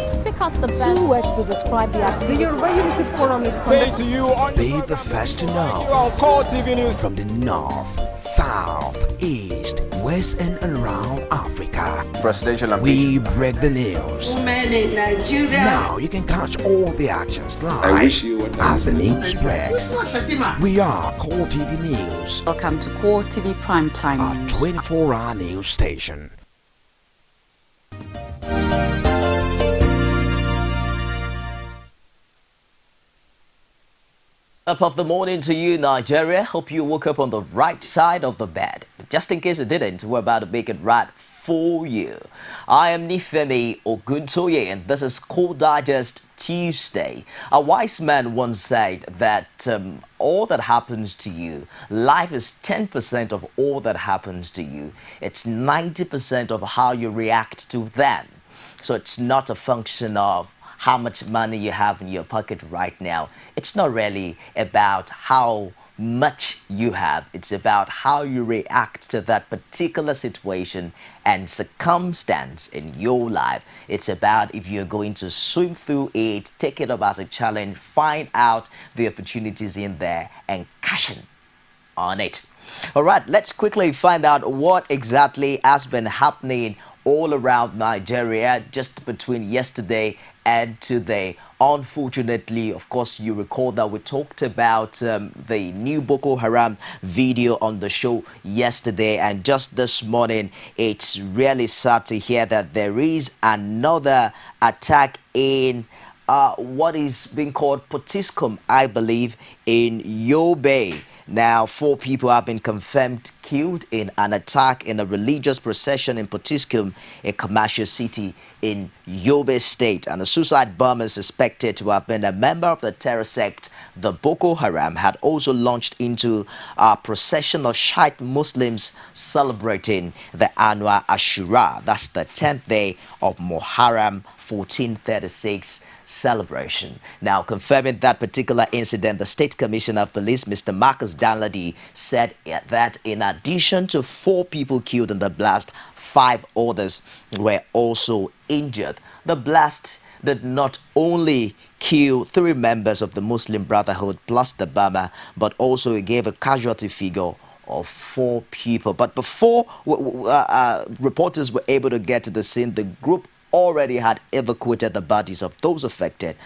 Seek out the best. 2 words to describe the activity. The Yoruba Unity Forum is Say to you on Be the first to know. Call TV News From the north, south, east, west, and around Africa. Presidential We break the news. Women in Nigeria. Now you can catch all the actions live I wish you would. as the news spreads. We are Core TV News, Welcome to Core TV Primetime a News. 24-hour news station. Up of the morning to you, Nigeria. Hope you woke up on the right side of the bed. But just in case you didn't, we're about to make it right for you. I am Nifemi Oguntoye, and this is Core Digest Tuesday. A wise man once said that all that happens to you, life is 10% of all that happens to you. It's 90% of how you react to them. So it's not a function of how much money you have in your pocket right now. It's not really about how much you have. It's about how you react to that particular situation and circumstance in your life. It's about if you're going to swim through it, take it up as a challenge, find out the opportunities in there and cash in on it. All right, let's quickly find out what exactly has been happening all around Nigeria just between yesterday and today. Unfortunately, of course, you recall that we talked about the new Boko Haram video on the show yesterday, and just this morning it's really sad to hear that there is another attack in what is being called Potiskum, I believe, in Yobe. Now, 4 people have been confirmed killed in an attack in a religious procession in Potiskum, a commercial city in Yobe State. And a suicide bomber suspected to have been a member of the terror sect, the Boko Haram, had also launched into a procession of Shiite Muslims celebrating the annual Ashura. That's the 10th day of Haram 1436 celebration. Now, confirming that particular incident, the State Commissioner of Police, Mr. Marcus Danladi, said that in addition to 4 people killed in the blast, 5 others were also injured. The blast did not only kill 3 members of the Muslim Brotherhood plus the bomber, but also it gave a casualty figure of 4 people. But before reporters were able to get to the scene, the group already had evacuated the bodies of those affected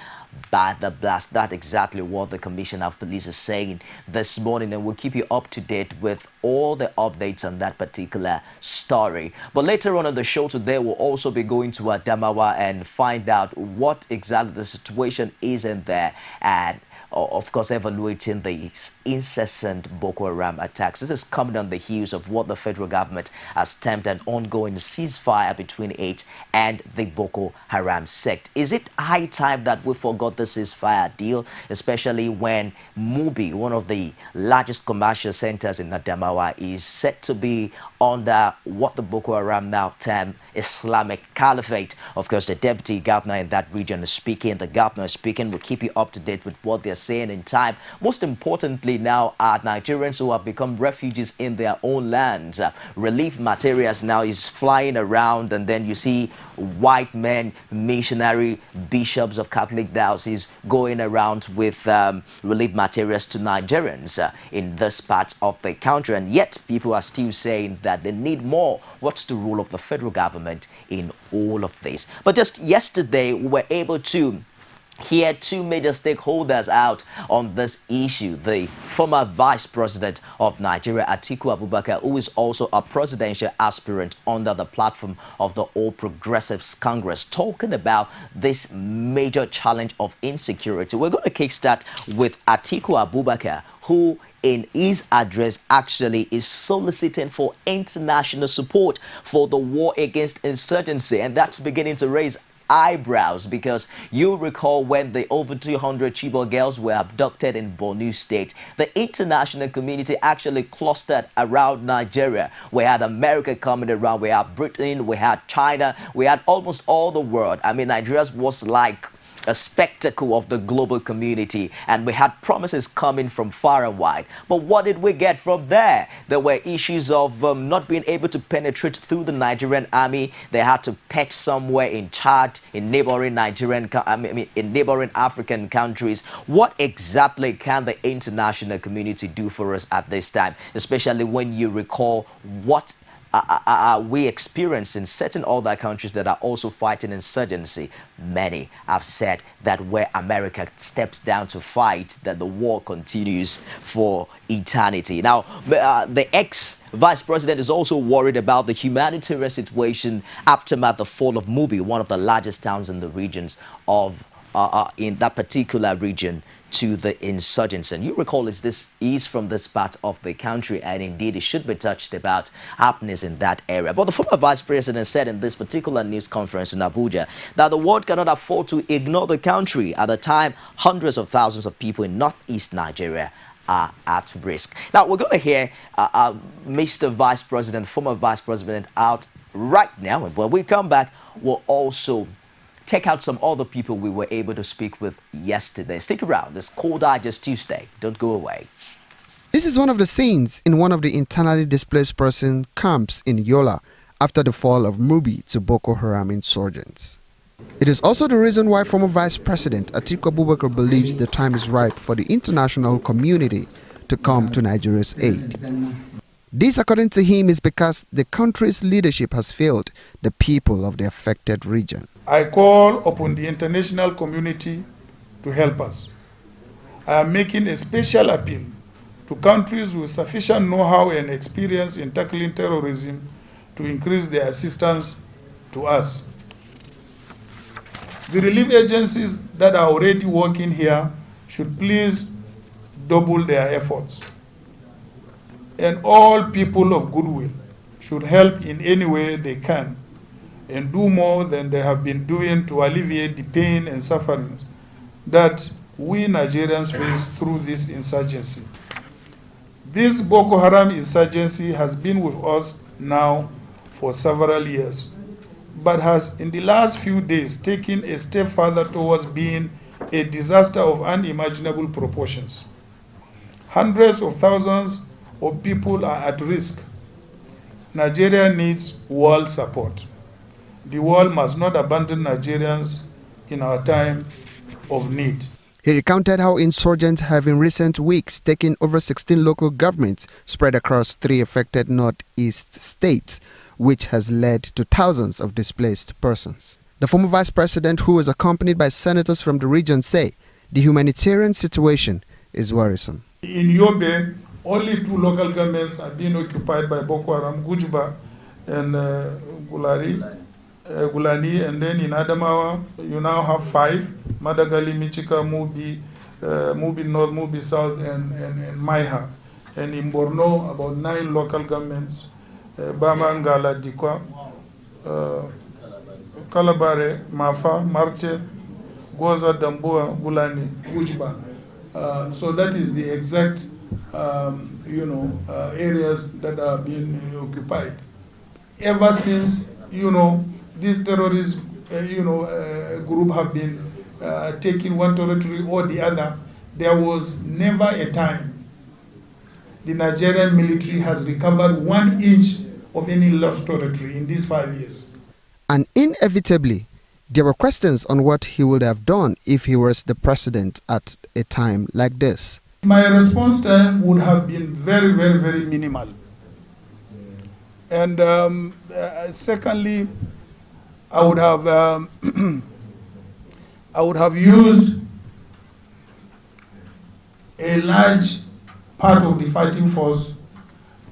by the blast. That's exactly what the Commissioner of Police is saying this morning, and we'll keep you up to date with all the updates on that particular story. But later on in the show today, we'll also be going to ADAMAWA and find out what exactly the situation is in there, and of course, evaluating the incessant Boko Haram attacks. This is coming on the heels of what the federal government has termed an ongoing ceasefire between it and the Boko Haram sect. Is it high time that we forgot the ceasefire deal, especially when Mubi, one of the largest commercial centers in Adamawa, is set to be under what the Boko Haram now term Islamic Caliphate? Of course, the deputy governor in that region is speaking. The governor is speaking. We'll keep you up to date with what they're saying in time. Most importantly now are Nigerians who have become refugees in their own lands. Relief materials now is flying around, and then you see white men, missionary bishops of Catholic dioceses going around with relief materials to Nigerians in this part of the country. And yet people are still saying that they need more. What's the role of the federal government in all of this? But just yesterday we were able to hear 2 major stakeholders out on this issue. The former Vice President of Nigeria, Atiku Abubakar, who is also a presidential aspirant under the platform of the All Progressives Congress, talking about this major challenge of insecurity. We're going to kickstart with Atiku Abubakar, who in his address actually is soliciting for international support for the war against insurgency, and that's beginning to raise eyebrows, because you recall when the over 200 Chibok girls were abducted in Borno State, the international community actually clustered around Nigeria. We had America coming around, we had Britain, we had China, we had almost all the world. I mean, Nigeria was like a spectacle of the global community, and we had promises coming from far and wide. But what did we get from there? There were issues of not being able to penetrate through the Nigerian army. They had to patch somewhere in Chad, in neighboring in neighboring African countries. What exactly can the international community do for us at this time, especially when you recall what we experience in certain other countries that are also fighting insurgency? Many have said that where America steps down to fight, that the war continues for eternity. Now, the ex-vice president is also worried about the humanitarian situation aftermath the fall of Mubi, one of the largest towns in the regions of in that particular region, to the insurgents. And you recall this is from this part of the country, and indeed it should be touched about happenings in that area. But the former vice president said in this particular news conference in Abuja that the world cannot afford to ignore the country. At the time, hundreds of thousands of people in northeast Nigeria are at risk. Now, we're going to hear Mr. Vice President, former Vice President, out right now. And when we come back, we'll also take out some other people we were able to speak with yesterday. Stick around. This Cold Digest Tuesday. Don't go away. This is one of the scenes in one of the internally displaced person camps in Yola after the fall of Mubi to Boko Haram insurgents. It is also the reason why former Vice President Atiku Abubakar believes the time is ripe for the international community to come to Nigeria's aid. This, according to him, is because the country's leadership has failed the people of the affected region. I call upon the international community to help us. I am making a special appeal to countries with sufficient know-how and experience in tackling terrorism to increase their assistance to us. The relief agencies that are already working here should please double their efforts. And all people of goodwill should help in any way they can and do more than they have been doing to alleviate the pain and suffering that we Nigerians face through this insurgency. This Boko Haram insurgency has been with us now for several years, but has in the last few days taken a step further towards being a disaster of unimaginable proportions. Hundreds of thousands of people are at risk. Nigeria needs world support. The world must not abandon Nigerians in our time of need. He recounted how insurgents have in recent weeks taken over 16 local governments spread across 3 affected northeast states, which has led to thousands of displaced persons. The former vice president, who was accompanied by senators from the region, say the humanitarian situation is worrisome. In Yobe, only 2 local governments are being occupied by Boko Haram, Gujuba and Gulani, and then in Adamawa, you now have 5, Madagali, Michika, Mubi, Mubi North, Mubi South, and Maiha. And in Borno, about 9 local governments, Bama, Ngala, Dikwa, Kalabare, Mafa, Marche, Goza, Dambua, Gulani, Gujuba. So that is the exact areas that are being occupied. Ever since, these terrorist, group have been taking one territory or the other, there was never a time the Nigerian military has recovered 1 inch of any lost territory in these 5 years. And inevitably, there were questions on what he would have done if he was the president at a time like this. My response time would have been very, very, very minimal. And secondly, I would have used a large part of the fighting force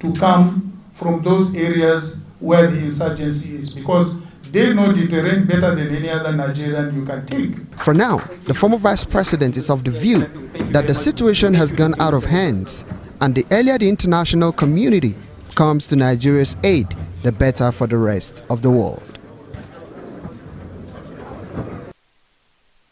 to come from those areas where the insurgency is, because they know the terrain better than any other Nigerian you can take. For now, the former vice president is of the view that the situation has gone out of hands, and the earlier the international community comes to Nigeria's aid, the better for the rest of the world.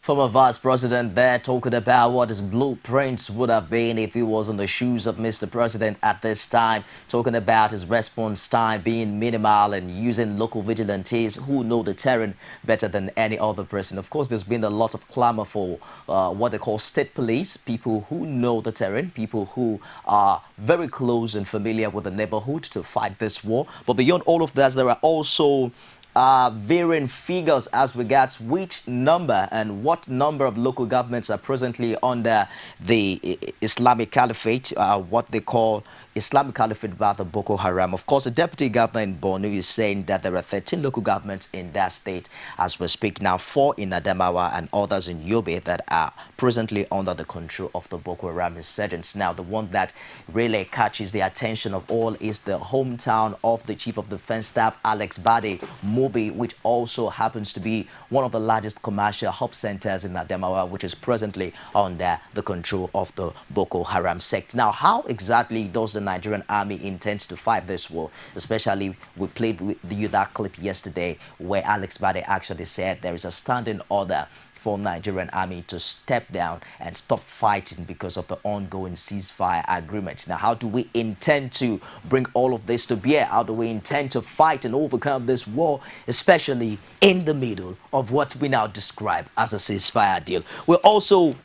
Former Vice President there talking about what his blueprints would have been if he was in the shoes of Mr. President at this time, talking about his response time being minimal and using local vigilantes who know the terrain better than any other person. Of course, there's been a lot of clamor for what they call state police, people who know the terrain, people who are very close and familiar with the neighborhood to fight this war. But beyond all of that, there are also varying figures as regards which number and what number of local governments are presently under the Islamic Caliphate, what they call Islamic Caliphate by the Boko Haram. Of course, the Deputy Governor in Borno is saying that there are 13 local governments in that state as we speak now, 4 in Adamawa and others in Yobe that are presently under the control of the Boko Haram insurgents. Now, the one that really catches the attention of all is the hometown of the Chief of Defense Staff, Alex Bade, Mobi, which also happens to be one of the largest commercial hub centers in Adamawa, which is presently under the control of the Boko Haram sect. Now, how exactly does the Nigerian army intend to fight this war? Especially, we played with you that clip yesterday where Alex Bade actually said there is a standing order for Nigerian army to step down and stop fighting because of the ongoing ceasefire agreements. Now, how do we intend to bring all of this to bear? How do we intend to fight and overcome this war, especially in the middle of what we now describe as a ceasefire deal? We also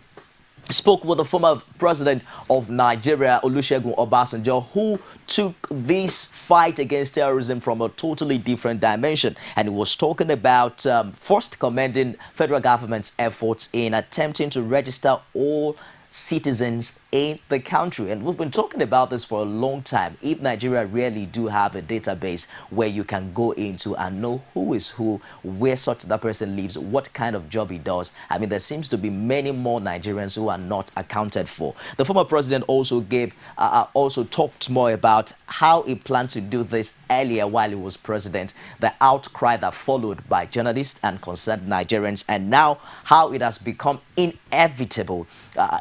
spoke with the former president of Nigeria, Olusegun Obasanjo, who took this fight against terrorism from a totally different dimension. And he was talking about first commending federal government's efforts in attempting to register all citizens in the country. And we've been talking about this for a long time. If Nigeria really do have a database where you can go into and know who is who, where such that person lives, what kind of job he does, I mean, there seems to be many more Nigerians who are not accounted for. The former president also talked more about how he planned to do this earlier while he was president, the outcry that followed by journalists and concerned Nigerians, and now how it has become inevitable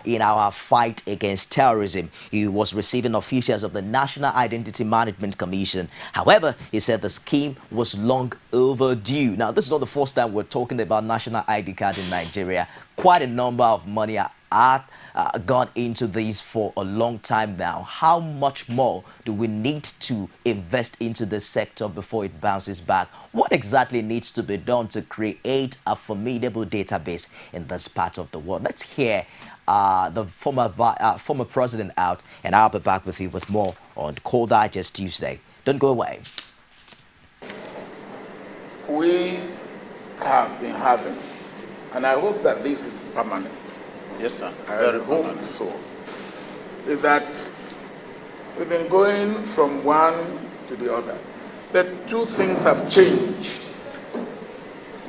in our fight against terrorism. He was receiving officials of the National Identity Management Commission. However, he said the scheme was long overdue. Now, this is not the first time we're talking about national ID card in Nigeria. Quite a number of money are gone into these for a long time now. How much more do we need to invest into this sector before it bounces back? What exactly needs to be done to create a formidable database in this part of the world? Let's hear the former president out, and I'll be back with you with more on Call Digest Tuesday. Don't go away. We have been having, and I hope that this is permanent. Yes, sir. I hope so. Is that we've been going from one to the other. But two things have changed.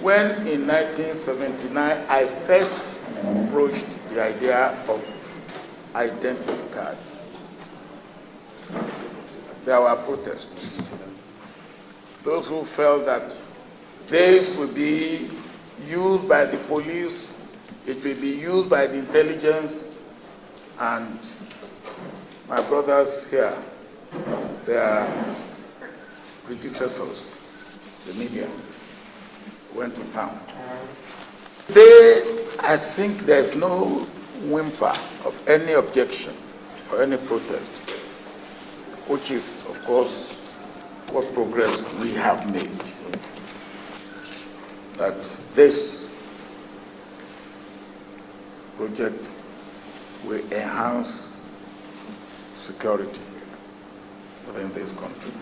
When in 1979 I first approached the idea of identity card, there were protests. Those who felt that this would be used by the police, it will be used by the intelligence, and my brothers here, their predecessors, the media, went to town. Today, I think there's no whimper of any objection or any protest, which is, of course, what progress we have made. That this project will enhance security within this country.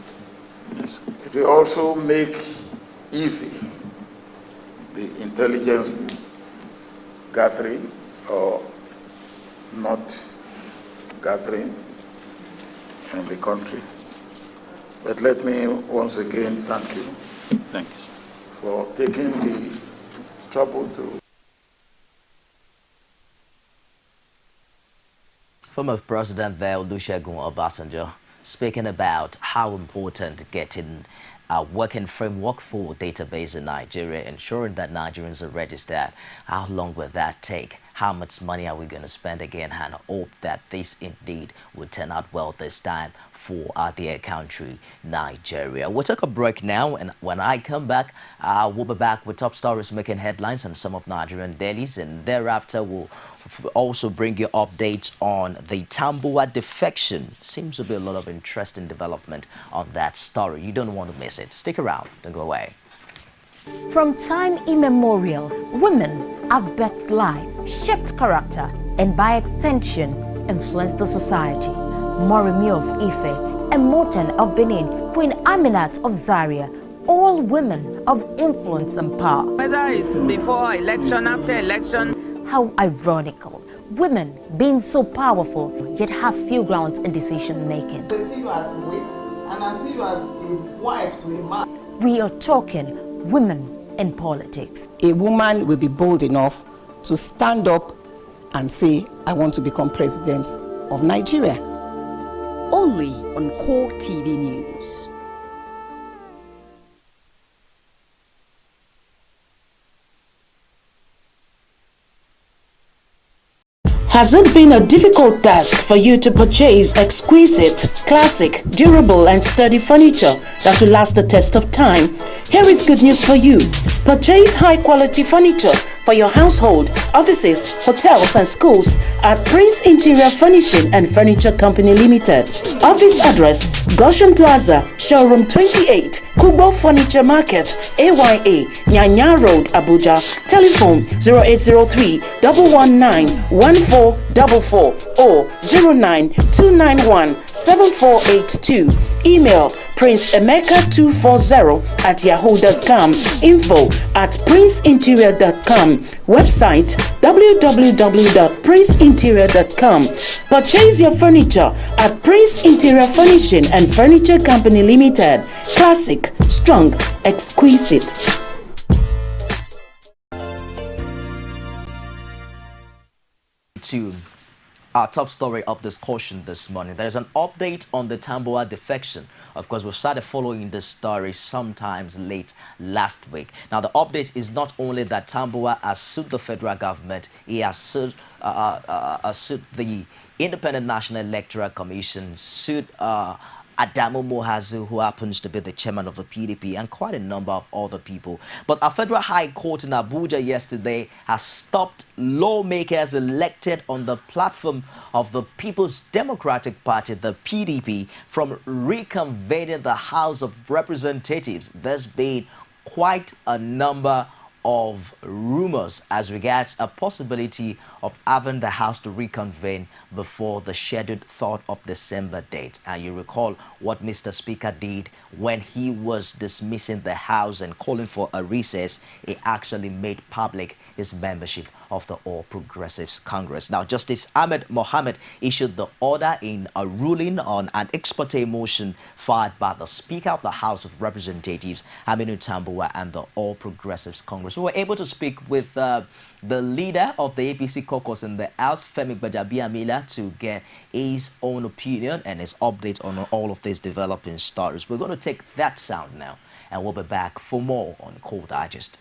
Yes. It will also make easy the intelligence gathering or not gathering in the country. But let me once again thank you. Thank you, sir, for taking the trouble to. Former President there, Olusegun Obasanjo, speaking about how important getting a working framework for database in Nigeria, ensuring that Nigerians are registered. How long will that take? how much money are we going to spend again, and hope that this indeed will turn out well this time for our dear country, Nigeria. We'll take a break now, and when I come back, we'll be back with top stories making headlines on some of Nigerian dailies, and thereafter we'll also bring you updates on the Tambuwal defection. Seems to be a lot of interesting development on that story. You don't want to miss it. Stick around. Don't go away. From time immemorial, women have birthed life, shaped character, and by extension, influenced the society. Moremi of Ife, Emoten of Benin, Queen Aminat of Zaria, all women of influence and power. Whether it's before election, after election. How ironical, women being so powerful, yet have few grounds in decision making. They see you as a wife, and I see you as a wife to a man. We are talking women in politics. A woman will be bold enough to stand up and say, I want to become president of Nigeria. Only on Core TV News. Has it been a difficult task for you to purchase exquisite, classic, durable and sturdy furniture that will last the test of time? Here is good news for you. Purchase high-quality furniture for your household, offices, hotels and schools at Prince Interior Furnishing and Furniture Company Limited. Office address, Goshen Plaza, Showroom 28, Kubo Furniture Market, AYA, Nyanya Road, Abuja. Telephone 0803 119 1444 or 09291 7482. Email princeemeka240@yahoo.com. info@princeinterior.com. Website www.princeinterior.com. Purchase your furniture at Prince Interior Furnishing and Furniture Company Limited. Classic, strong, exquisite. To our top story of discussion this morning, there's an update on the Tambuwal defection. Of course, we've started following this story sometimes late last week. Now, the update is not only that Tambuwal has sued the federal government, he has sued the Independent National Electoral Commission, sued ADAMAWA, who happens to be the chairman of the PDP, and quite a number of other people. But a federal high court in Abuja yesterday has stopped lawmakers elected on the platform of the People's Democratic Party, the PDP, from reconvening the House of Representatives. There's been quite a number of rumors as regards a possibility of having the House to reconvene before the scheduled 3rd of December date. And you recall what Mr. Speaker did when he was dismissing the House and calling for a recess. He actually made public his membership of the All Progressives Congress. Now, Justice Ahmed Mohammed issued the order in a ruling on an ex parte motion filed by the Speaker of the House of Representatives, Aminu Tambuwal, and the All Progressives Congress. We were able to speak with the leader of the APC caucus in the House, Femi Gbajabiamila, to get his own opinion and his updates on all of these developing stories. We're going to take that sound now, and we'll be back for more on Core Digest.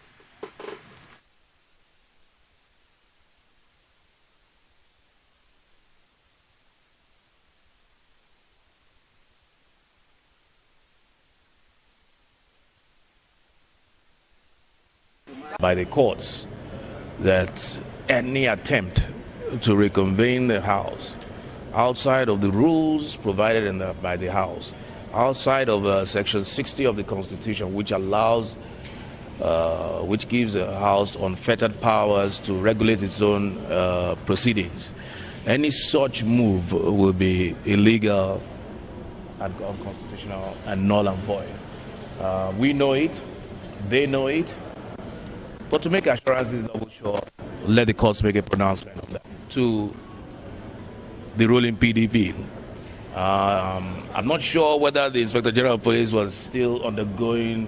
By the courts that any attempt to reconvene the House outside of the rules provided by the House, outside of Section 60 of the Constitution, which allows, which gives the House unfettered powers to regulate its own proceedings, any such move will be illegal and unconstitutional and null and void. We know it, they know it. But to make assurances that we sure let the courts make a pronouncement on that to the ruling PDP. I'm not sure whether the Inspector General of Police was still undergoing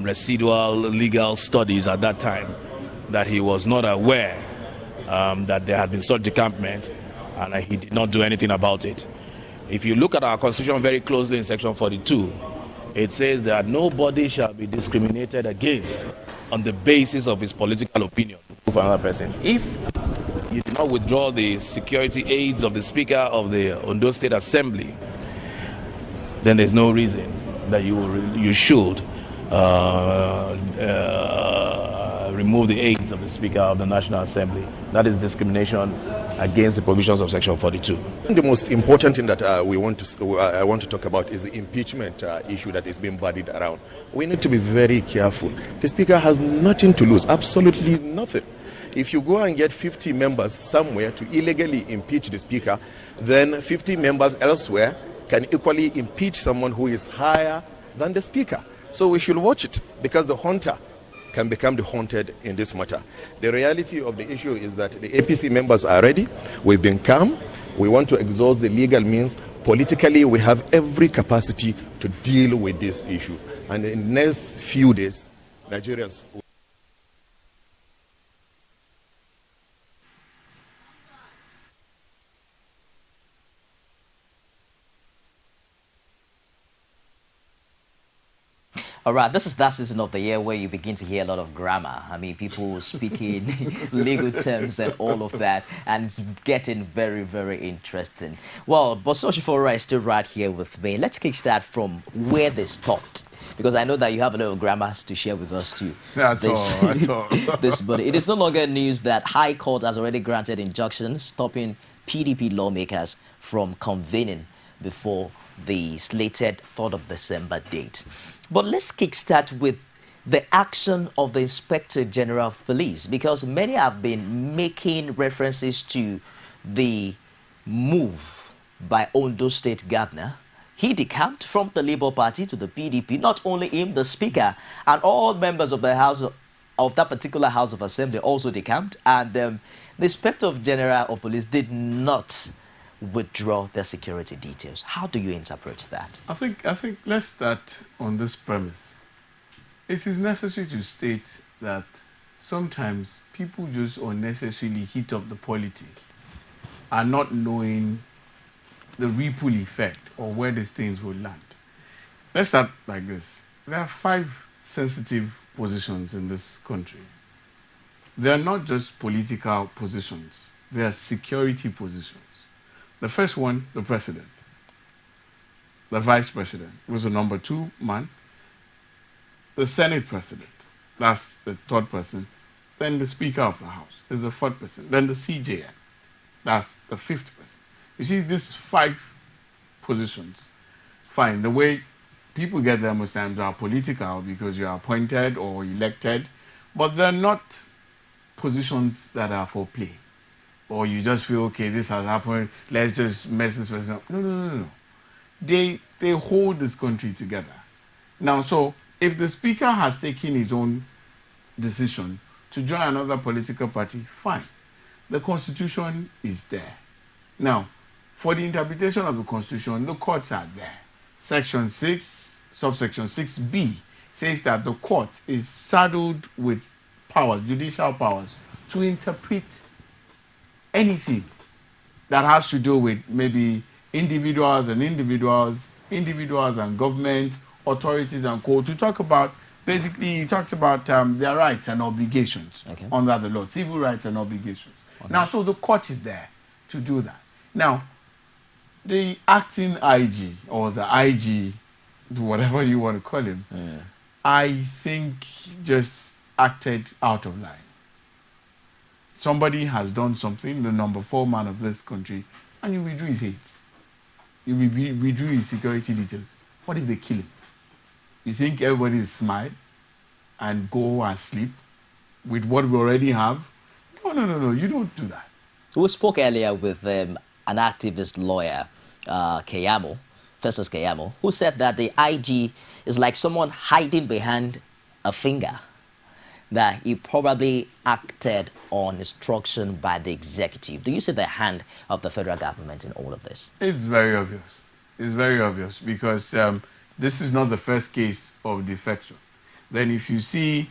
residual legal studies at that time, that he was not aware that there had been such decampment, and he did not do anything about it. If you look at our Constitution very closely in Section 42, it says that nobody shall be discriminated against on the basis of his political opinion for another person. If you do not withdraw the security aids of the Speaker of the Ondo State Assembly, then there's no reason that you should remove the aids of the Speaker of the National Assembly. That is discrimination against the provisions of Section 42. The most important thing that I want to talk about is the impeachment issue that is being bandied around. We need to be very careful. The Speaker has nothing to lose, absolutely nothing. If you go and get 50 members somewhere to illegally impeach the Speaker, then 50 members elsewhere can equally impeach someone who is higher than the Speaker. So we should watch it, because the hunter can become the haunted in this matter. The reality of the issue is that the APC members are ready. We've been calm. We want to exhaust the legal means. Politically, we have every capacity to deal with this issue. And in the next few days, Nigerians will. All right, this is that season of the year where you begin to hear a lot of grammar. I mean, people speaking legal terms and all of that, and it's getting very, very interesting. Well, Boso Shifora is still right here with me. Let's kickstart from where they stopped, because I know that you have a lot of grammars to share with us too. That's all. But it is no longer news that High Court has already granted injunction stopping PDP lawmakers from convening before the slated 3rd of December date. But let's kickstart with the action of the Inspector General of Police, because many have been making references to the move by Ondo State Governor. He decamped from the Labour Party to the PDP. Not only him, the Speaker and all members of the House of that particular House of Assembly also decamped, and the Inspector General of Police did not withdraw their security details. How do you interpret that? I think let's start on this premise. It is necessary to state that sometimes people just unnecessarily heat up the polity and not knowing the ripple effect or where these things will land. Let's start like this. There are 5 sensitive positions in this country. They are not just political positions. They are security positions. The first one, the president. The vice president was the number 2 man. The Senate president, that's the 3rd person. Then the Speaker of the House is the 4th person. Then the CJN, that's the 5th person. You see, these 5 positions, fine. The way people get there most times are political because you are appointed or elected, but they're not positions that are for play. Or you just feel, okay, this has happened, let's just mess this person up. No. They hold this country together. Now, so if the Speaker has taken his own decision to join another political party, fine. The Constitution is there. Now, for the interpretation of the Constitution, the courts are there. Section 6, subsection 6B, says that the court is saddled with powers, judicial powers, to interpret anything that has to do with maybe individuals and government, authorities and court, to talk about, basically he talks about their rights and obligations under the law, civil rights and obligations. Okay. Now, so the court is there to do that. Now, the acting IG or the IG, whatever you want to call him, I think just acted out of line. Somebody has done something, the number 4 man of this country, and you withdrew his aids. You withdrew his security details. What if they kill him? You think everybody is smile and go and sleep with what we already have? No, you don't do that. We spoke earlier with an activist lawyer, Festus Keyamo, who said that the IG is like someone hiding behind a finger, that he probably acted on instruction by the executive. Do you see the hand of the federal government in all of this? It's very obvious. It's very obvious because this is not the first case of defection. Then if you see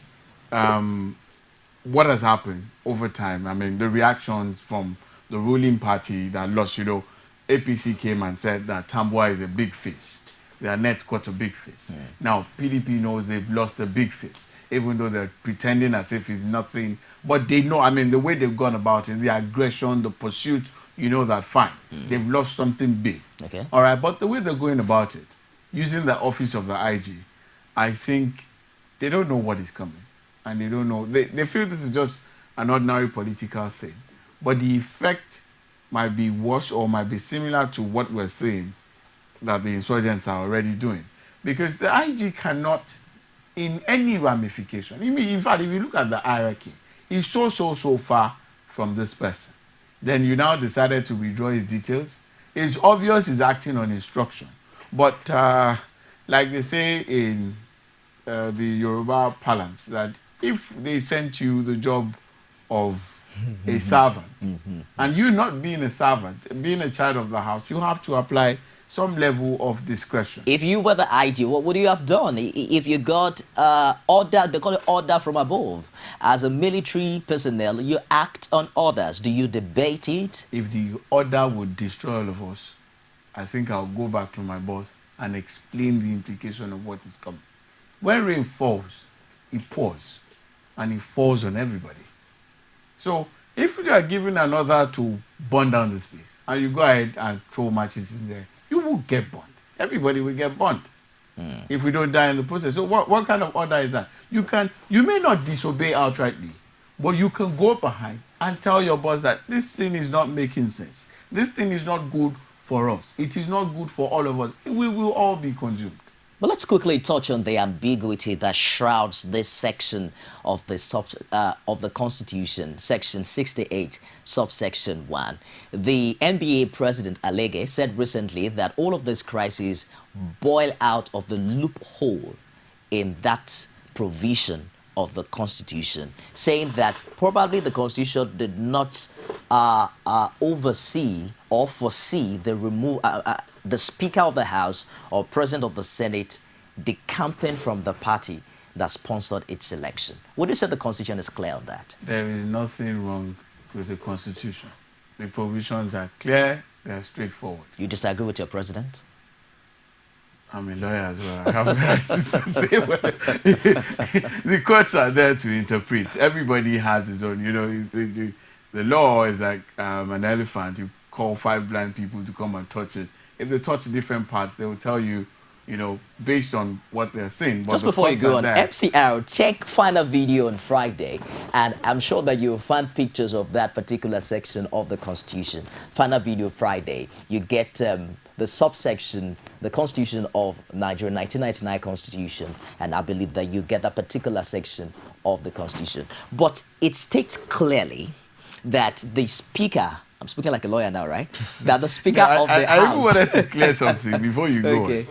what has happened over time, I mean, the reactions from the ruling party that lost, APC came and said that Tambwa is a big fish. their net caught a big fish. Now, PDP knows they've lost a big fish, even though they're pretending as if it's nothing. But they know, I mean, the way they've gone about it, the aggression, the pursuit, you know that fine. They've lost something big. Okay. All right, but the way they're going about it, using the office of the IG, I think they don't know what is coming. And they don't know, they feel this is just an ordinary political thing. But the effect might be worse or might be similar to what we're saying that the insurgents are already doing. Because the IG cannot, in any ramification, in fact, if you look at the hierarchy, he's so far from this person. Then you now decided to withdraw his details. It's obvious he's acting on instruction. But like they say in the Yoruba parlance, that if they sent you the job of a servant, and you not being a servant, being a child of the house, you have to apply some level of discretion. If you were the IG, what would you have done? If you got order, they call it order from above. As a military personnel, you act on orders. Do you debate it? If the order would destroy all of us, I think I'll go back to my boss and explain the implication of what is coming. When rain falls, it pours, and it falls on everybody. So if you are given an order to burn down this place, and you go ahead and throw matches in there, you will get burnt. Everybody will get burnt if we don't die in the process. So what kind of order is that? You may not disobey outrightly, but you can go behind and tell your boss that this thing is not making sense. This thing is not good for us. It is not good for all of us. We will all be consumed. But let's quickly touch on the ambiguity that shrouds this section of the Constitution, Section 68, subsection 1. The NBA President Alege said recently that all of this crisis boil out of the loophole in that provision of the Constitution, saying that probably the Constitution did not oversee or foresee the Speaker of the House or President of the Senate decamping from the party that sponsored its election. Would you say the Constitution is clear on that? There is nothing wrong with the Constitution. The provisions are clear, they are straightforward. You disagree with your president? I'm a lawyer as well. I have the right to say what the courts are there to interpret. Everybody has his own. You know, the law is like an elephant. You call 5 blind people to come and touch it. If they touch different parts, they will tell you, you know, based on what they're saying. But just before you go on, MCR, check final video on Friday, and I'm sure that you'll find pictures of that particular section of the Constitution. Final video Friday, you get the subsection, the Constitution of Nigeria, 1999 Constitution, and I believe that you get that particular section of the Constitution. But it states clearly that the Speaker, I'm speaking like a lawyer now, right? That the Speaker of the House... I even wanted to clear something before you go. Okay.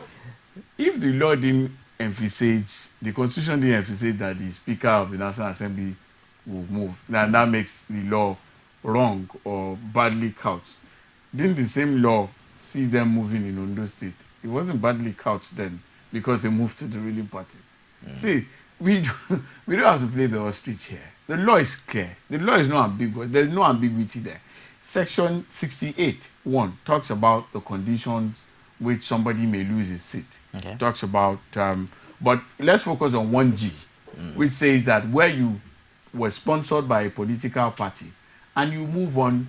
If the law didn't emphasize, the Constitution didn't emphasize that the Speaker of the National Assembly will move, then that makes the law wrong or badly couched. Didn't the same law see them moving in Ondo State? It wasn't badly couched then because they moved to the ruling party. See, we don't have to play the ostrich here. The law is clear. The law is not ambiguous. There's no ambiguity there. Section 68(1) talks about the conditions which somebody may lose his seat. Okay. Talks about, but let's focus on 1G, which says that where you were sponsored by a political party and you move on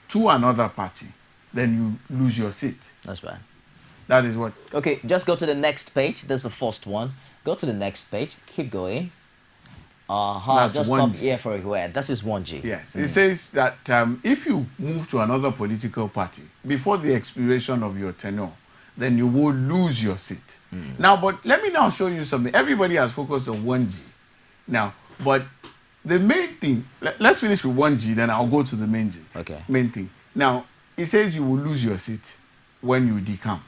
to another party, then you lose your seat. That's right. That is what. Okay, just go to the next page. There's the first one. Go to the next page. Keep going. That's just 1G. stop here for a while. This is 1G. Yes. It says that if you move to another political party before the expiration of your tenure, then you will lose your seat. Now, but let me now show you something. Everybody has focused on 1G. Now, but the main thing, let's finish with 1G, then I'll go to the main G. Okay. Main thing. Now, it says you will lose your seat when you decamp,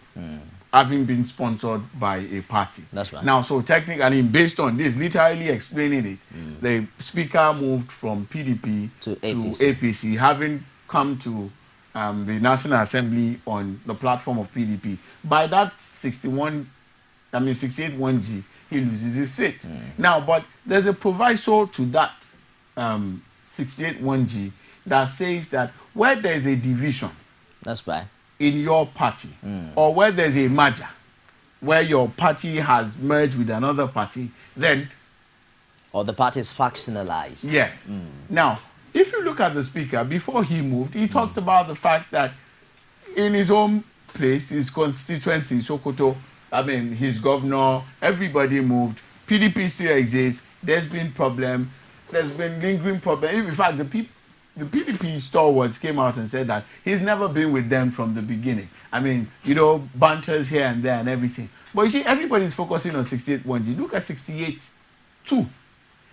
having been sponsored by a party. That's right. Now, so technically, based on this, literally explaining it, the Speaker moved from PDP to APC, having come to the National Assembly on the platform of PDP. By that 68 1G, he loses his seat. Now, but there's a proviso to that 68 1G that says that where there's a division, that's right, in your party, or where there's a merger, where your party has merged with another party, then... Or the party is factionalized. Yes. Now, if you look at the speaker, before he moved, he talked about the fact that in his own place, his constituency, Sokoto, I mean, his governor, everybody moved. PDP still exists. There's been problem. There's been lingering problem. In fact, the PDP stalwarts came out and said that he's never been with them from the beginning. I mean, you know, banters here and there and everything. But you see, everybody's focusing on 68-1G. Look at 68-2.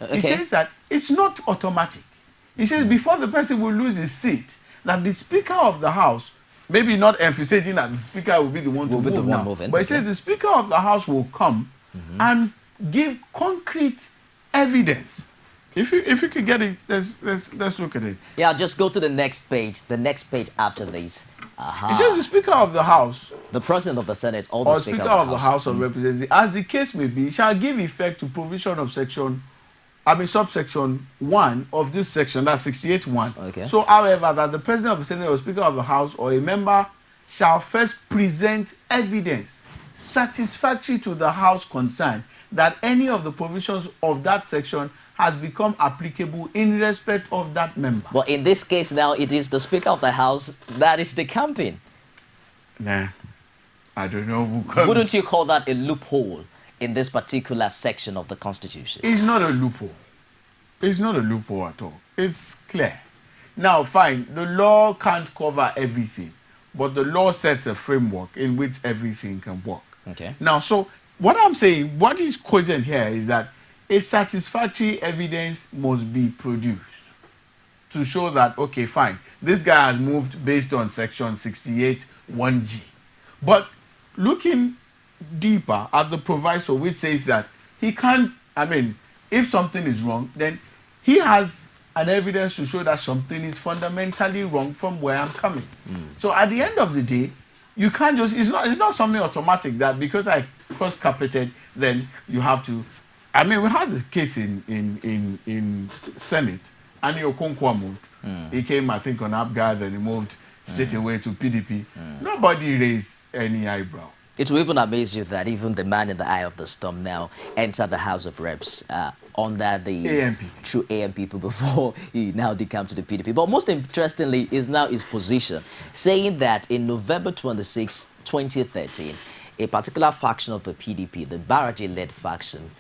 Okay. He says that it's not automatic. He says before the person will lose his seat, that the Speaker of the House, maybe not emphasizing that the Speaker will be the one to move now, but he says the Speaker of the House will come and give concrete evidence. If you could get it, let's look at it. Yeah, just go to the next page. The next page after this. It says the Speaker of the House, the President of the Senate, or the Speaker of the House of Representatives, as the case may be, shall give effect to provision of subsection 1 of this section, that's 68(1). Okay. So, however, that the President of the Senate or Speaker of the House or a member shall first present evidence satisfactory to the House concerned that any of the provisions of that section has become applicable in respect of that member. But in this case now, it is the Speaker of the House that is decamping. Nah, I don't know who comes. Wouldn't you call that a loophole in this particular section of the Constitution? It's not a loophole. It's not a loophole at all. It's clear. Now, fine, the law can't cover everything, but the law sets a framework in which everything can work. Okay. Now, so what I'm saying, what is cogent here is that a satisfactory evidence must be produced to show that, okay, fine, this guy has moved based on section 68(1G. But looking deeper at the proviso which says that he can't, I mean, if something is wrong, then he has an evidence to show that something is fundamentally wrong from where I'm coming. So at the end of the day, you can't just, it's not something automatic that because I cross-carpeted, then you have to. I mean, we had this case in Senate, and Okonkwo moved. He came, I think, on Abgard, and he moved straight away to PDP. Nobody raised any eyebrow. It will even amaze you that even the man in the eye of the storm now entered the House of Reps under the AMP. True AM people before he now decamped to the PDP. But most interestingly is now his position, saying that in November 26, 2013, a particular faction of the PDP, the Baraji-led faction,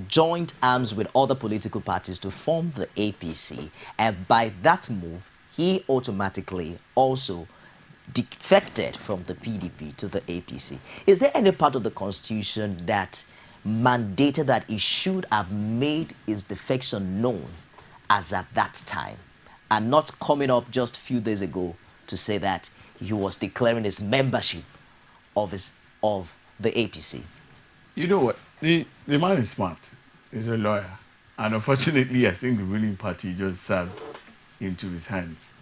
joined arms with other political parties to form the APC, and by that move he automatically also defected from the PDP to the APC. Is there any part of the Constitution that mandated that he should have made his defection known as at that time, and not coming up just a few days ago to say that he was declaring his membership of the APC? You know what? The man is smart. He's a lawyer. And unfortunately, I think the ruling party just served into his hands.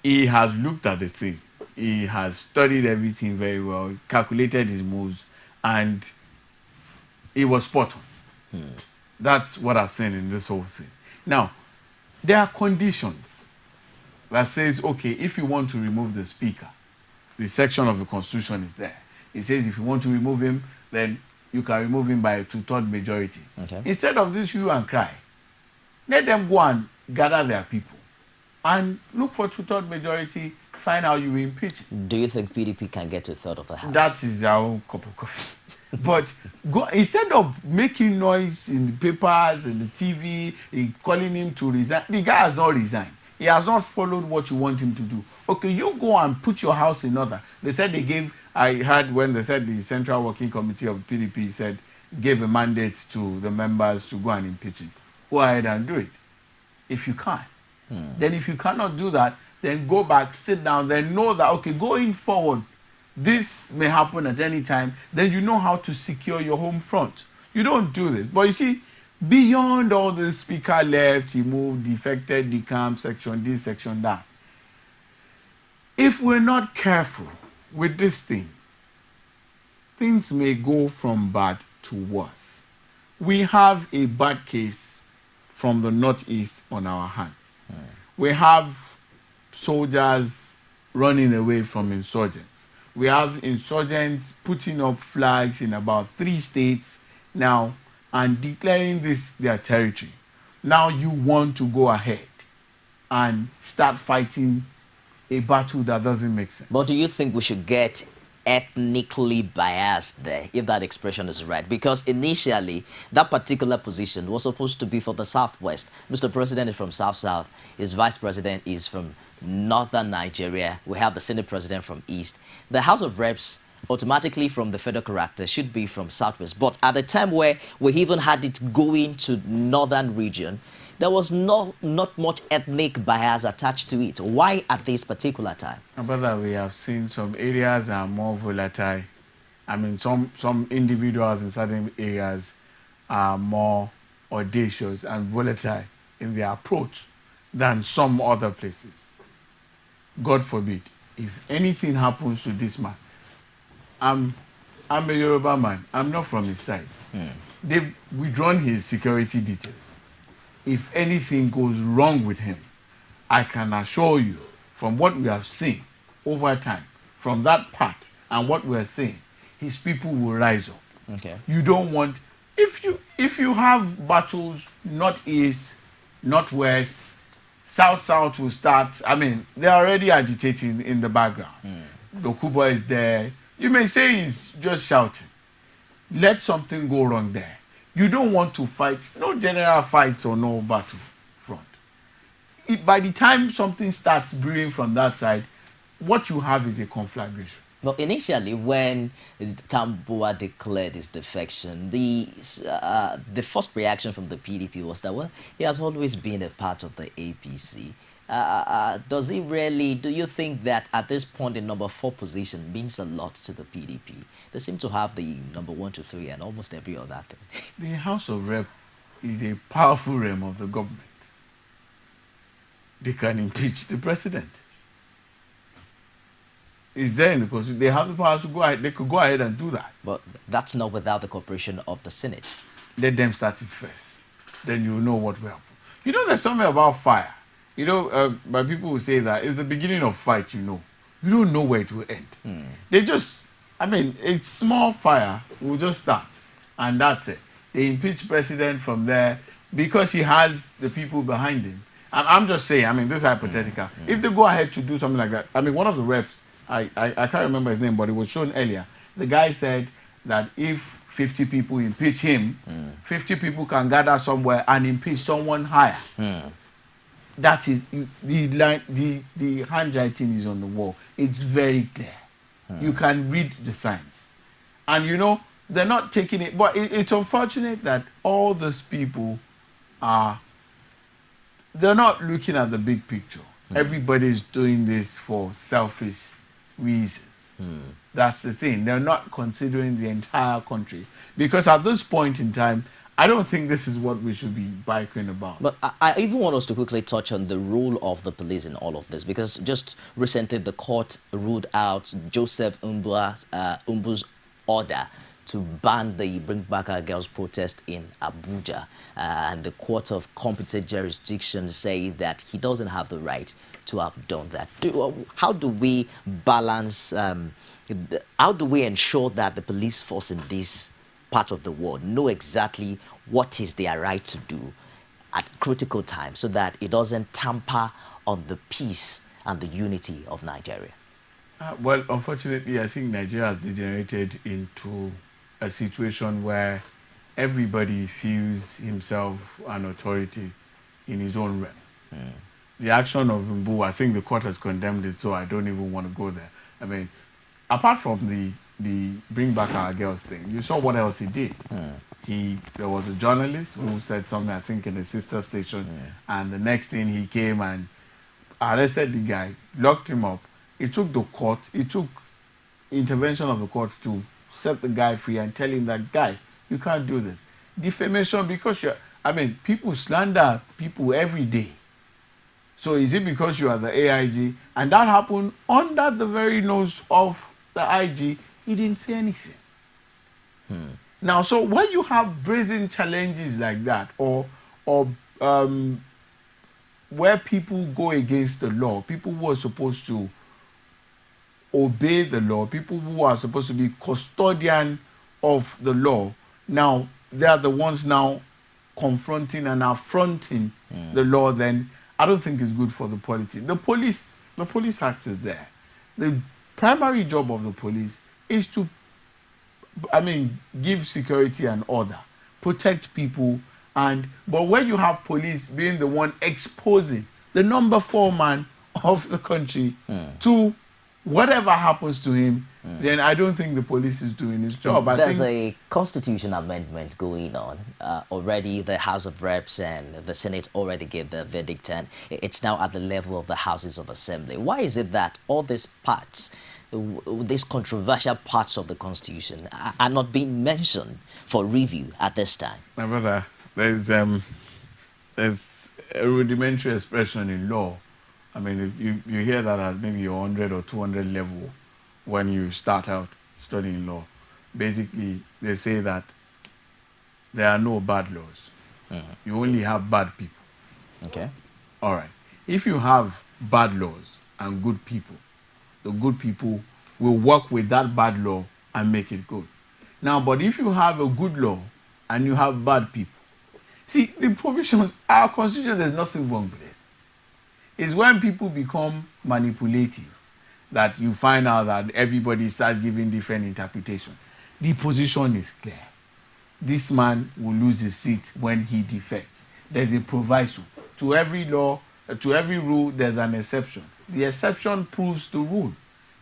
He has looked at the thing. He has studied everything very well, calculated his moves, and he was spot on. That's what I've seen in this whole thing. Now, there are conditions that says, okay, if you want to remove the speaker, the section of the Constitution is there. It says if you want to remove him, then you can remove him by a 2/3 majority. Okay. Instead of this hue and cry, let them go and gather their people and look for 2/3 majority, find how you impeach it. Do you think PDP can get to a third of the House? That is their own cup of coffee. But go, instead of making noise in the papers and the TV, calling him to resign, the guy has not resigned. He has not followed what you want him to do. Okay, you go and put your house in order. They said they gave, I heard when they said the Central Working Committee of PDP said, gave a mandate to the members to go and impeach him. Go ahead and do it, if you can. Then if you cannot do that, then go back, sit down, then know that, okay, going forward, this may happen at any time, then you know how to secure your home front. You don't do this. But you see, beyond all the speaker left, he moved, defected, decamped, section this, section that. If we're not careful with this thing, things may go from bad to worse. We have a bad case from the Northeast on our hands. We have soldiers running away from insurgents. We have insurgents putting up flags in about 3 states now and declaring this their territory. Now you want to go ahead and start fighting a battle that doesn't make sense. But do you think we should get ethnically biased there, if that expression is right? Because initially, that particular position was supposed to be for the Southwest. Mr. President is from South-South. His Vice President is from Northern Nigeria. We have the Senate President from East. The House of Reps, automatically from the federal character, should be from Southwest. But at the time where we even had it going to Northern region, there was not much ethnic bias attached to it. Why at this particular time? Brother, we have seen some areas are more volatile. I mean, some individuals in certain areas are more audacious and volatile in their approach than some other places. God forbid, if anything happens to this man, I'm a Yoruba man. I'm not from his side. They've withdrawn his security details. If anything goes wrong with him, I can assure you, from what we have seen over time, from that part and what we are seeing, his people will rise up. Okay. You don't want, if you have battles, northeast, northwest, south will start. I mean, they're already agitating in the background. Dokubo is there. You may say he's just shouting. Let something go wrong there. You don't want to fight, no general fights or no battle front. By the time something starts brewing from that side, what you have is a conflagration. Well, initially, when Tambuwal declared his defection, the first reaction from the PDP was that, well, he has always been a part of the APC. Does he really, do you think that at this point the number 4 position means a lot to the PDP? They seem to have the number 1 to 3 and almost every other thing. The House of Rep is a powerful realm of the government. They can impeach the president. It's there in the Constitution. They have the power to go ahead. They could go ahead and do that. But that's not without the cooperation of the Senate. Let them start it first. Then you'll know what will happen. You know, there's something about fire. You know, but people will say that it's the beginning of fight, you know. You don't know where it will end. They just, I mean, it's small fire will just start. And that's it. They impeach president from there because he has the people behind him. I'm just saying, I mean, this is hypothetical. If they go ahead to do something like that, I mean, one of the reps, I can't remember his name, but it was shown earlier. The guy said that if 50 people impeach him, 50 people can gather somewhere and impeach someone higher. That is, the handwriting is on the wall. It's very clear. You can read the signs. And you know, they're not taking it, but it's unfortunate that all those people they're not looking at the big picture. Everybody's doing this for selfish reasons. That's the thing. They're not considering the entire country. Because at this point in time, I don't think this is what we should be bickering about. But I even want us to quickly touch on the role of the police in all of this, because just recently the court ruled out Joseph Umbu's order to ban the Bring Back Our Girls protest in Abuja. And the court of competent jurisdiction say that he doesn't have the right to have done that. How do we balance, how do we ensure that the police force in this part of the world know exactly what is their right to do at critical times so that it doesn't tamper on the peace and the unity of Nigeria? Well, unfortunately, I think Nigeria has degenerated into a situation where everybody feels himself an authority in his own realm. The action of Mbu, I think the court has condemned it, so I don't even want to go there. I mean, apart from the Bring Back Our Girls thing, you saw what else he did. There was a journalist who said something, I think, in a sister station, and the next thing he came and arrested the guy, locked him up. It took the court, it took intervention of the court to set the guy free and tell him that, guy, you can't do this. Defamation, because I mean, people slander people every day. So is it because you are the AIG? And that happened under the very nose of the IG. He didn't say anything. Now, so when you have brazen challenges like that, or where people go against the law, people who are supposed to obey the law, people who are supposed to be custodian of the law, now they are the ones now confronting and affronting the law, then I don't think it's good for the polity. The police act is there. The primary job of the police is to, give security and order, protect people, but when you have police being the one exposing the number 4 man of the country to whatever happens to him, then I don't think the police is doing its job. There's a constitution amendment going on. Already the House of Reps and the Senate already gave their verdict, and it's now at the level of the Houses of Assembly. Why is it that all these parts, these controversial parts of the constitution are not being mentioned for review at this time? My brother, there's a rudimentary expression in law. If you hear that at maybe 100 or 200 level when you start out studying law, basically they say that there are no bad laws. You only have bad people. Okay. All right. If you have bad laws and good people, the good people will work with that bad law and make it good. Now, but if you have a good law and you have bad people, see, the provisions, our constitution, there's nothing wrong with it. It's when people become manipulative that you find out that everybody starts giving different interpretations. The position is clear. This man will lose his seat when he defects. There's a proviso. To every law, to every rule, there's an exception. The exception proves the rule.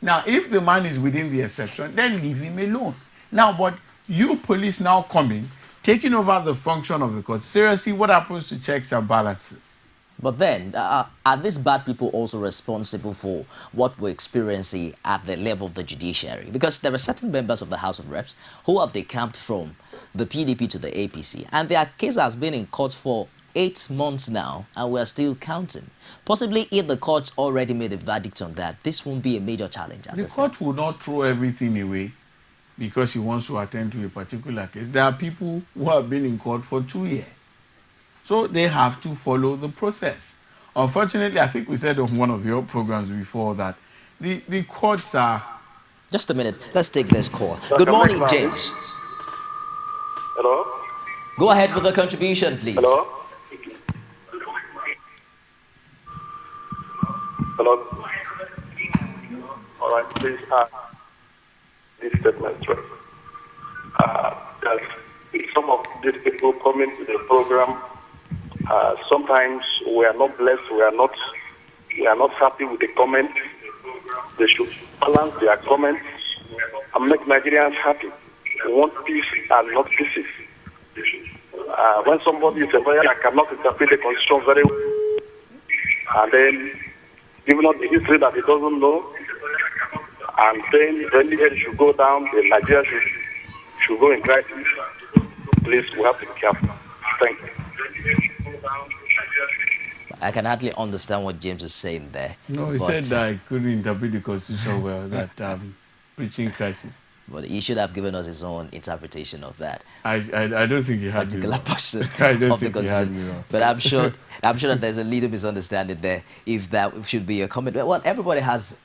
Now, if the man is within the exception, then leave him alone. Now, but you police now coming, taking over the function of the court. Seriously, what happens to checks and balances? But then, are these bad people also responsible for what we're experiencing at the level of the judiciary? Because there are certain members of the House of Reps who have decamped from the PDP to the APC, and their case has been in court for 8 months now, and we're still counting. Possibly, if the court's already made a verdict on that, this won't be a major challenge. The court will not throw everything away because he wants to attend to a particular case. There are people who have been in court for 2 years. So they have to follow the process. Unfortunately, I think we said on one of your programs before that the courts are... Just a minute. Let's take this call. Good morning, James. Hello? Go ahead with the contribution, please. Hello? Hello? All right, please, this statement, right? That some of these people coming to the program, sometimes we are not blessed, we are not happy with the comments. They should balance their comments and make Nigerians happy. We want peace and not pieces. When somebody is a lawyer that cannot interpret the constitution very well, and then giving out the history that he doesn't know, and then he should go down, the Nigeria should go in crisis. Please, we have to be careful. Thank you. I can hardly understand what James is saying there. No, he said that I couldn't interpret the constitution well, that preaching crisis. But he should have given us his own interpretation of that. I don't think he had particular portion I don't of the think he had me constitution. wrong. But I'm sure that there's a little misunderstanding there. If that should be a comment, well, everybody has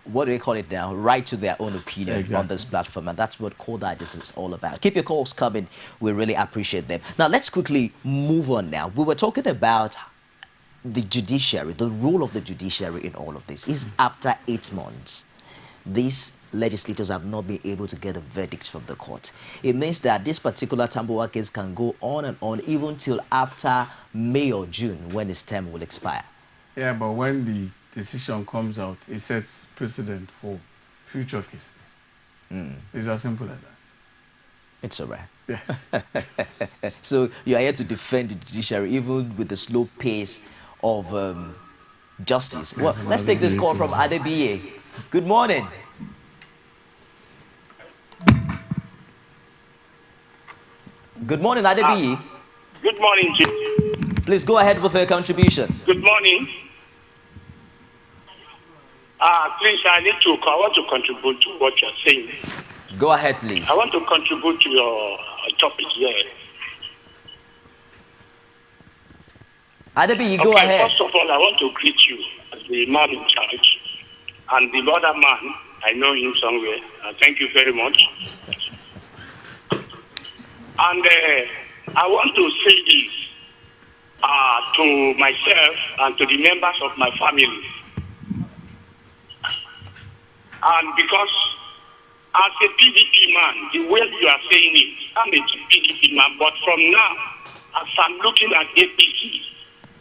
what do we call it now? Right to their own opinion on this platform, and that's what Core Digest is all about. Keep your calls coming. We really appreciate them. Now, let's quickly move on now. We were talking about the judiciary, the role of the judiciary in all of this. Is after 8 months, these legislators have not been able to get a verdict from the court. It means that this particular Tambuwal case can go on and on even till after May or June when his term will expire. Yeah, but when the decision comes out, it sets precedent for future cases. It's as simple as that. It's all right. Yes. So you are here to defend the judiciary even with the slow pace of justice. Well, let's take this call from ADAMAWA. Good morning. Good morning, ADAMAWA. Good morning, Jim. Please go ahead with your contribution. Good morning. Please, I want to contribute to what you're saying. Go ahead, please. I want to contribute to your topic here. ADAMAWA, go ahead. First of all, I want to greet you as the man in charge. And the other man, I know him somewhere. Thank you very much. And I want to say this to myself and to the members of my family. And because as a PDP man, the way you are saying it, I'm a PDP man, but from now, as I'm looking at APC,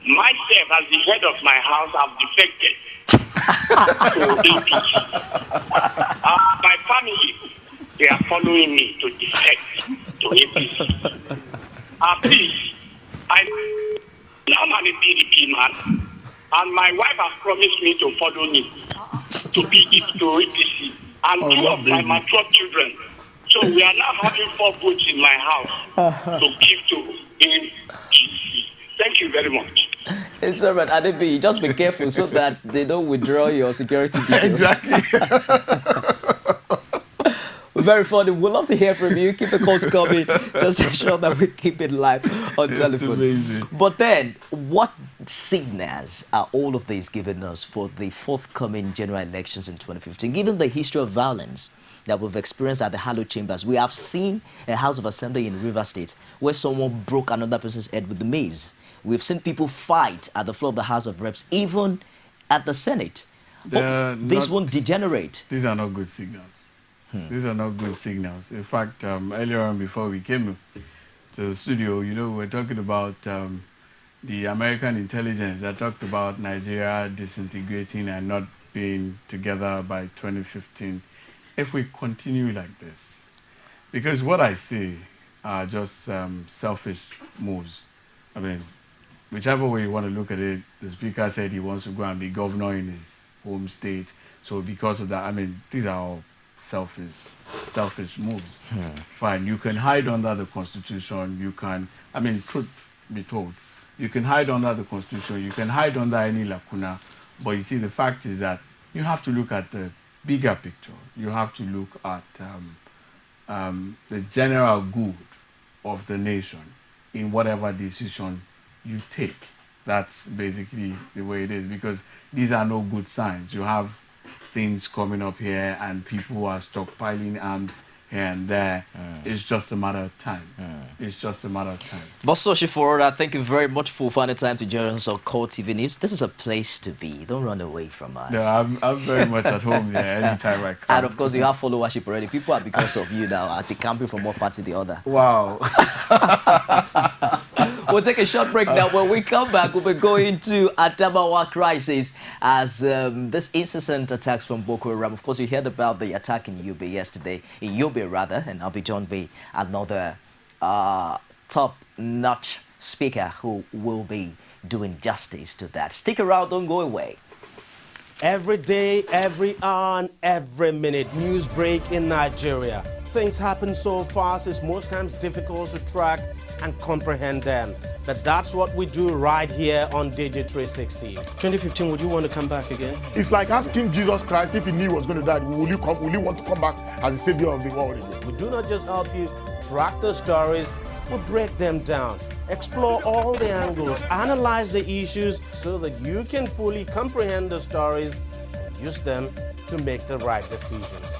myself as the head of my house, I've defected to APC. My family, they are following me to defect to APC. Please, I'm a PDP man, and my wife has promised me to follow me to PDP, to APC, and two of my mature children. So we are now having 4 votes in my house to give to APC. Thank you very much. It's all right, Adebi, just be careful so that they don't withdraw your security details. Exactly. Very funny. We'd love to hear from you. Keep the calls coming. Just ensure that we keep it live on telephone. Amazing. But then, what signals are all of these giving us for the forthcoming general elections in 2015? Given the history of violence that we've experienced at the Hallowed Chambers, we have seen a House of Assembly in River State where someone broke another person's head with the mace. We've seen people fight at the floor of the House of Reps, even at the Senate. This won't degenerate. These are not good signals. These are not good signals. In fact, earlier on, before we came to the studio, you know, we were talking about the American intelligence that talked about Nigeria disintegrating and not being together by 2015. If we continue like this, because what I see are just selfish moves. I mean, whichever way you want to look at it, the Speaker said he wants to go and be governor in his home state. So because of that, I mean, these are all selfish moves. Fine, you can hide under the Constitution, you can, I mean, truth be told, you can hide under the Constitution, you can hide under any lacuna, but you see, the fact is that you have to look at the bigger picture. You have to look at the general good of the nation in whatever decision you take. That's basically the way it is, because these are no good signs. You have things coming up here and people are stockpiling arms here and there. It's just a matter of time. It's just a matter of time. Bosso Shifora, thank you very much for finding time to join us on Core TV News. This is a place to be. Don't run away from us. Yeah, I'm very much at home here anytime I come. And of course, you have followership already. People are, because of you now, are camping from one party to the other. Wow. We'll take a short break now. When we come back, we'll be going to ADAMAWA crisis as this incessant attacks from Boko Haram. Of course, you heard about the attack in Yobe yesterday, in Yobe rather, and I'll be joined by another top-notch speaker who will be doing justice to that. Stick around, don't go away. Every day, every hour, and every minute, news break in Nigeria. Things happen so fast, it's most times difficult to track and comprehend them. But that's what we do right here on Digi360. 2015, would you want to come back again? It's like asking Jesus Christ if he knew he was going to die, will you want to come back as the savior of the world again? We do not just help you track the stories, we break them down, explore all the angles, analyze the issues so that you can fully comprehend the stories and use them to make the right decisions.